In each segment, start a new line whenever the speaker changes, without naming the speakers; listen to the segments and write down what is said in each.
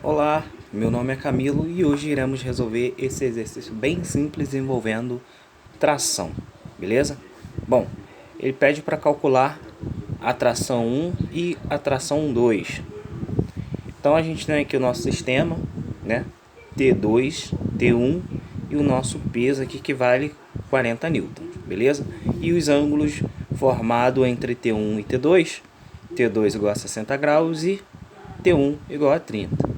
Olá, meu nome é Camilo e hoje iremos resolver esse exercício bem simples envolvendo tração, beleza? Bom, ele pede para calcular a tração 1 e a tração 2. Então a gente tem aqui o nosso sistema, né? T2, T1 e o nosso peso aqui que vale 40 newtons, beleza? E os ângulos formados entre T1 e T2, T2 igual a 60 graus e T1 igual a 30.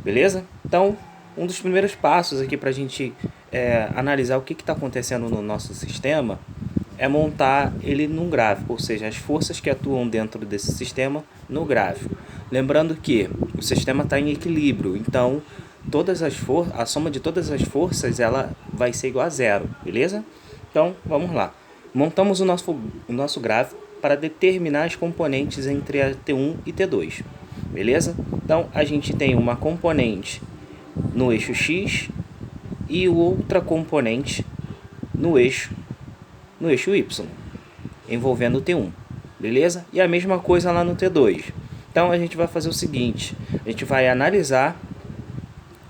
Beleza? Então, um dos primeiros passos aqui para a gente analisar o que está acontecendo no nosso sistema é montar ele num gráfico, ou seja, as forças que atuam dentro desse sistema no gráfico. Lembrando que o sistema está em equilíbrio, então a soma de todas as forças ela vai ser igual a zero, beleza? Então, vamos lá. Montamos o nosso gráfico para determinar as componentes entre a T1 e T2. Beleza? Então a gente tem uma componente no eixo X e outra componente no eixo Y, envolvendo o T1. Beleza? E a mesma coisa lá no T2. Então a gente vai fazer o seguinte, a gente vai analisar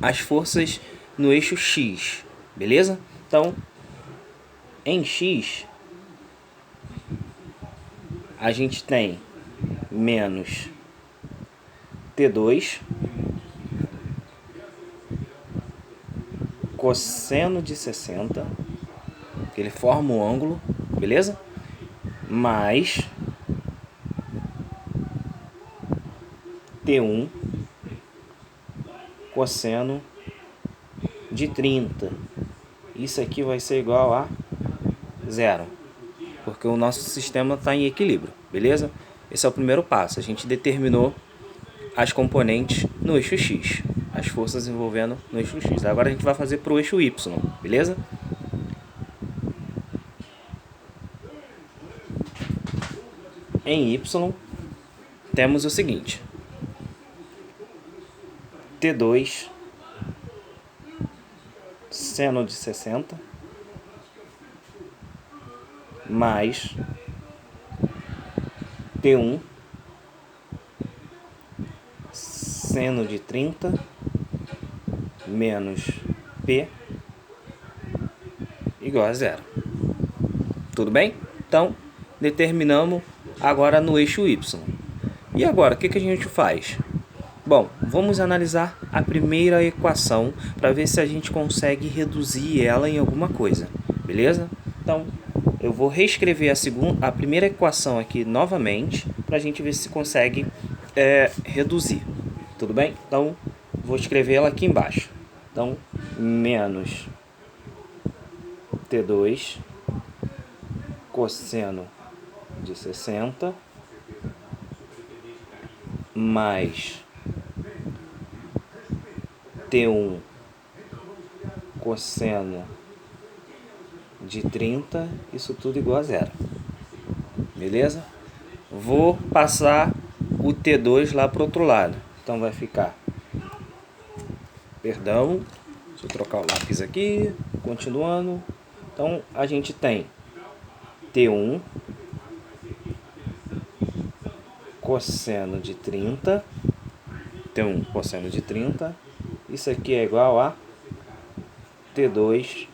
as forças no eixo X. Beleza? Então, em X a gente tem menos T2 cosseno de 60, que ele forma o ângulo, beleza? Mais T1 cosseno de 30. Isso aqui vai ser igual a zero, porque o nosso sistema está em equilíbrio, beleza? Esse é o primeiro passo, a gente determinou as componentes no eixo X, as forças envolvendo no eixo X. Agora a gente vai fazer para o eixo Y, beleza? Em Y temos o seguinte: T2 seno de 60 mais T1 seno de 30 menos P igual a zero. Tudo bem? Então, determinamos agora no eixo Y. E agora, o que a gente faz? Bom, vamos analisar a primeira equação para ver se a gente consegue reduzir ela em alguma coisa, beleza? Então, eu vou reescrever a primeira equação aqui novamente para a gente ver se consegue reduzir, tudo bem? Então, vou escrever ela aqui embaixo. Então, menos T2 cosseno de 60 mais T1 cosseno de 30, isso tudo igual a zero. Beleza? Vou passar o T2 lá para o outro lado. Então vai ficar... Perdão, deixa eu trocar o lápis aqui. Continuando. Então a gente tem T1 cosseno de 30. T1 cosseno de 30. Isso aqui é igual a T2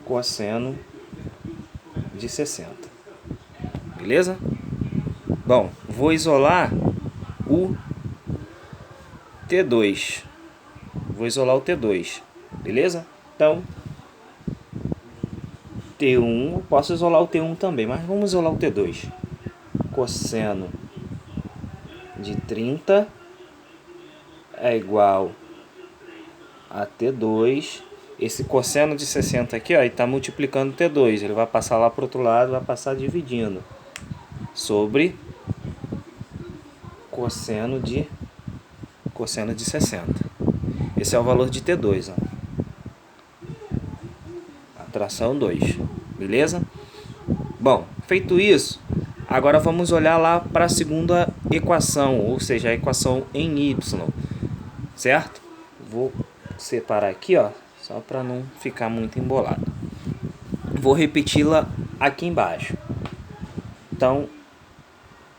cosseno de 60. Beleza? Bom, vou isolar o T2. Beleza? Então, T1, posso isolar o T1 também, mas vamos isolar o T2. Cosseno de 30 é igual a T2. Esse cosseno de 60 aqui, ó, está multiplicando T2. Ele vai passar lá para o outro lado, vai passar dividindo. Sobre cosseno de 60. Esse é o valor de T2, ó. Tração 2, beleza? Bom, feito isso, agora vamos olhar lá para a segunda equação, ou seja, a equação em Y, certo? Vou separar aqui, ó, só para não ficar muito embolado. Vou repeti-la aqui embaixo. Então,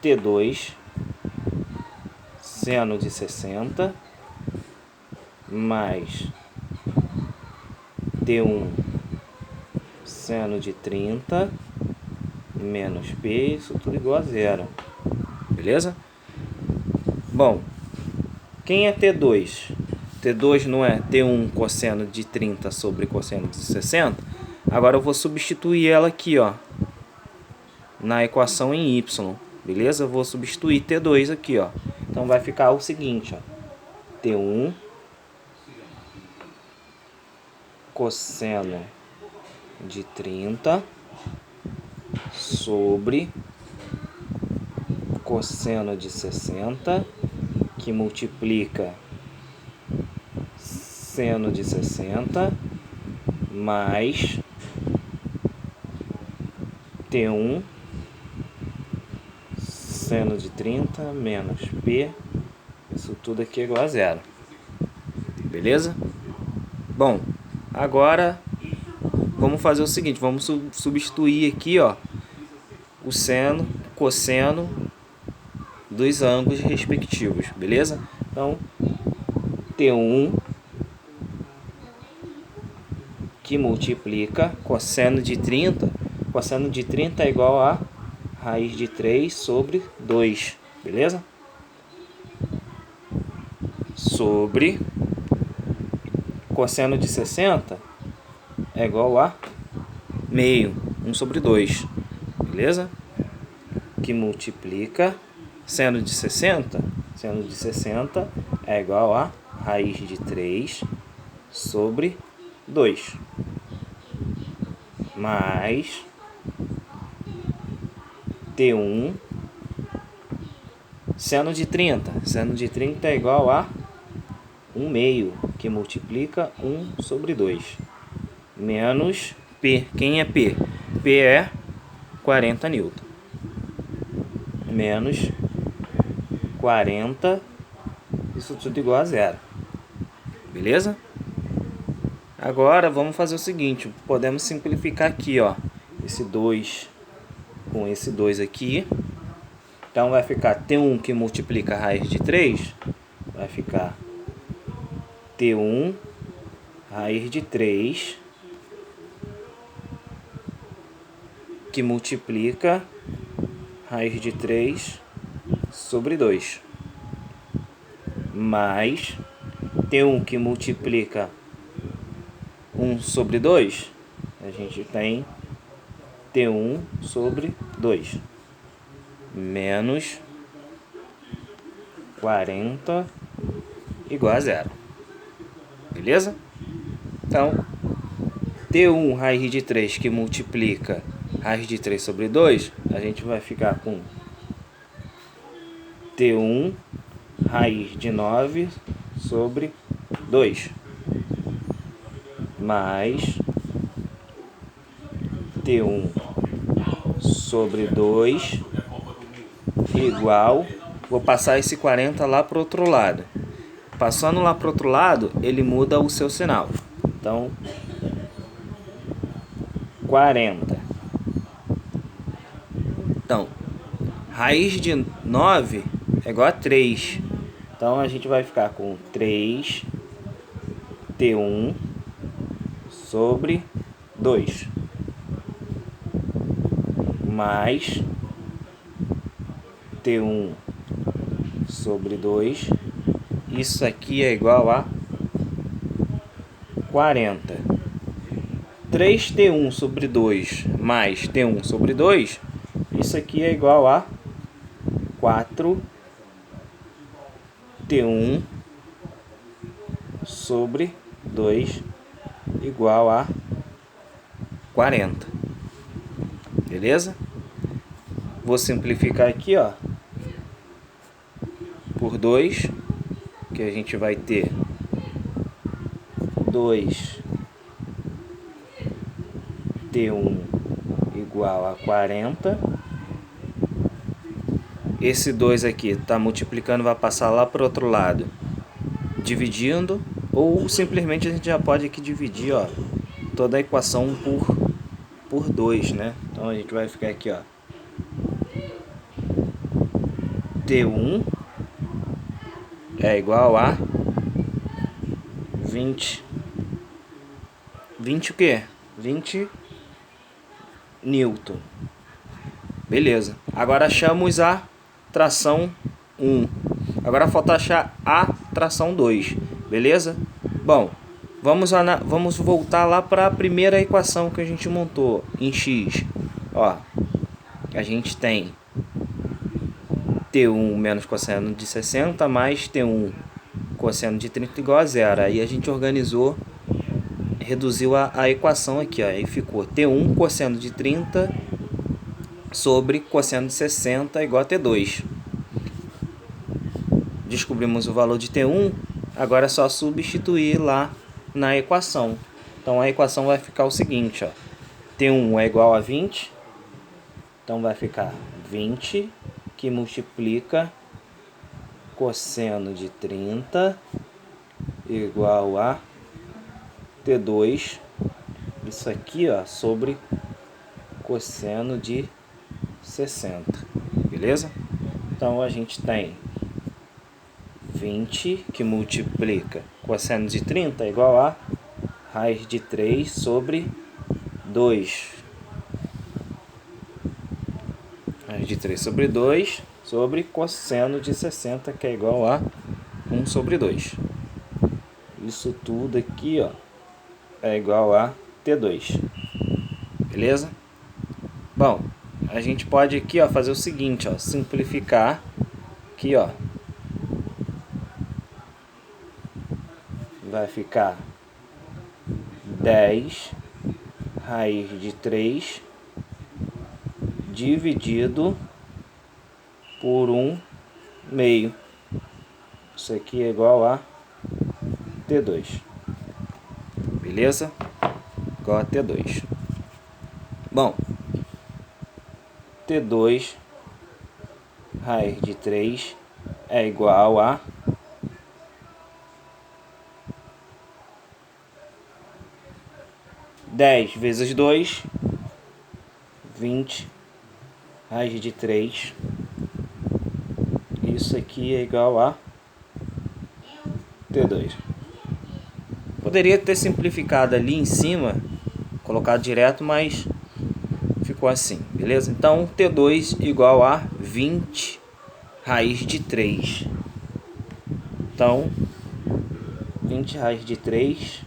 T2 seno de 60 mais T1 seno de 30 menos P, isso tudo igual a zero. Beleza? Bom, quem é T2? T2 não é T1 cosseno de 30 sobre cosseno de 60? Agora eu vou substituir ela aqui, ó, na equação em Y. Beleza? Eu vou substituir T2 aqui, ó. Então vai ficar o seguinte, ó. T1 cosseno de 30 sobre cosseno de 60, que multiplica seno de 60 mais T1 seno de 30 menos P, isso tudo aqui é igual a zero. Beleza? Bom, agora vamos fazer o seguinte, vamos substituir aqui, ó, o seno, cosseno dos ângulos respectivos, beleza? Então, T1 que multiplica cosseno de 30 é igual a raiz de 3 sobre 2, beleza? Sobre cosseno de 60 é igual a meio, 1 sobre 2, beleza? Que multiplica seno de 60 é igual a raiz de 3 sobre 2, mais T1 seno de 30 é igual a 1 meio, que multiplica 1 sobre 2, menos P. Quem é P? P é 40 newton. Menos 40, isso tudo igual a zero. Beleza? Agora vamos fazer o seguinte, podemos simplificar aqui, ó, esse 2 com esse 2 aqui. Então vai ficar T1 que multiplica a raiz de 3, vai ficar T1 raiz de 3 que multiplica raiz de 3 sobre 2, mais T1 que multiplica 1 sobre 2, a gente tem T1 sobre 2, menos 40 igual a zero. Beleza? Então, T1 raiz de 3 que multiplica raiz de 3 sobre 2, a gente vai ficar com T1 raiz de 9 sobre 2, mais T1 sobre 2 igual, vou passar esse 40 lá para o outro lado. Passando lá para o outro lado, ele muda o seu sinal. Então, 40. Então, raiz de 9 é igual a 3. Então, a gente vai ficar com 3 T1 sobre 2. Mais T1 sobre 2. Isso aqui é igual a 40. 3T1 sobre 2 mais T1 sobre 2, isso aqui é igual a 4T1 sobre 2 igual a 40. Beleza? Vou simplificar aqui, ó, por 2, que a gente vai ter 2T1 igual a 40. Esse 2 aqui está multiplicando, vai passar lá para o outro lado, dividindo, ou simplesmente a gente já pode aqui dividir, ó, toda a equação por 2, né? Então a gente vai ficar aqui, ó, T1 é igual a 20 o quê? 20 Newton. Beleza. Agora achamos a tração 1. Agora falta achar a tração 2. Beleza? Bom, vamos voltar lá para a primeira equação que a gente montou em x. Ó, a gente tem T1 menos cosseno de 60 mais T1 cosseno de 30 igual a zero. Aí a gente organizou, reduziu a equação aqui, ó. Aí ficou T1 cosseno de 30 sobre cosseno de 60 igual a T2. Descobrimos o valor de T1, agora é só substituir lá na equação. Então a equação vai ficar o seguinte, ó. T1 é igual a 20, então vai ficar 20 que multiplica cosseno de 30 igual a T2, isso aqui, ó, sobre cosseno de 60, beleza? Então a gente tem 20 que multiplica cosseno de 30 igual a raiz de 3 sobre 2. Raiz de 3 sobre 2 sobre cosseno de 60, que é igual a 1 sobre 2. Isso tudo aqui, ó, é igual a T2. Beleza? Bom, a gente pode aqui, ó, fazer o seguinte, ó, simplificar aqui, ó. Vai ficar 10 raiz de 3 dividido por 1 meio. Isso aqui é igual a T2. Beleza? Igual a T2. Bom, T2 raiz de 3 é igual a 10 vezes 2, 20 raiz de 3. Isso aqui é igual a T2. Poderia ter simplificado ali em cima, colocado direto, mas ficou assim, beleza? Então, T2 igual a 20 raiz de 3. Então, 20 raiz de 3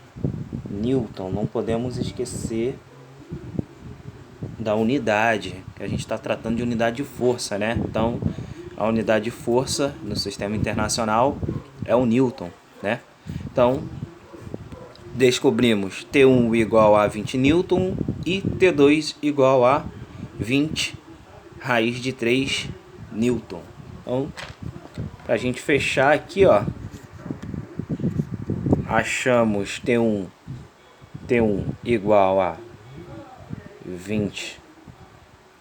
Newton. Não podemos esquecer da unidade, que a gente está tratando de unidade de força, né? Então, a unidade de força no sistema internacional é o Newton, né? Então, descobrimos T1 igual a 20 Newton e T2 igual a 20 raiz de 3 Newton. Então, para a gente fechar aqui, ó, achamos T1 igual a 20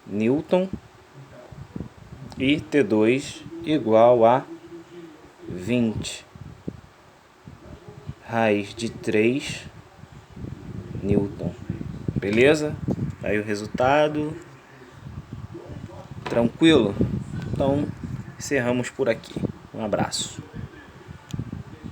Newton e T2 igual a 20 raiz de 3 Newton. Beleza? Aí o resultado. Tranquilo? Então, encerramos por aqui. Um abraço.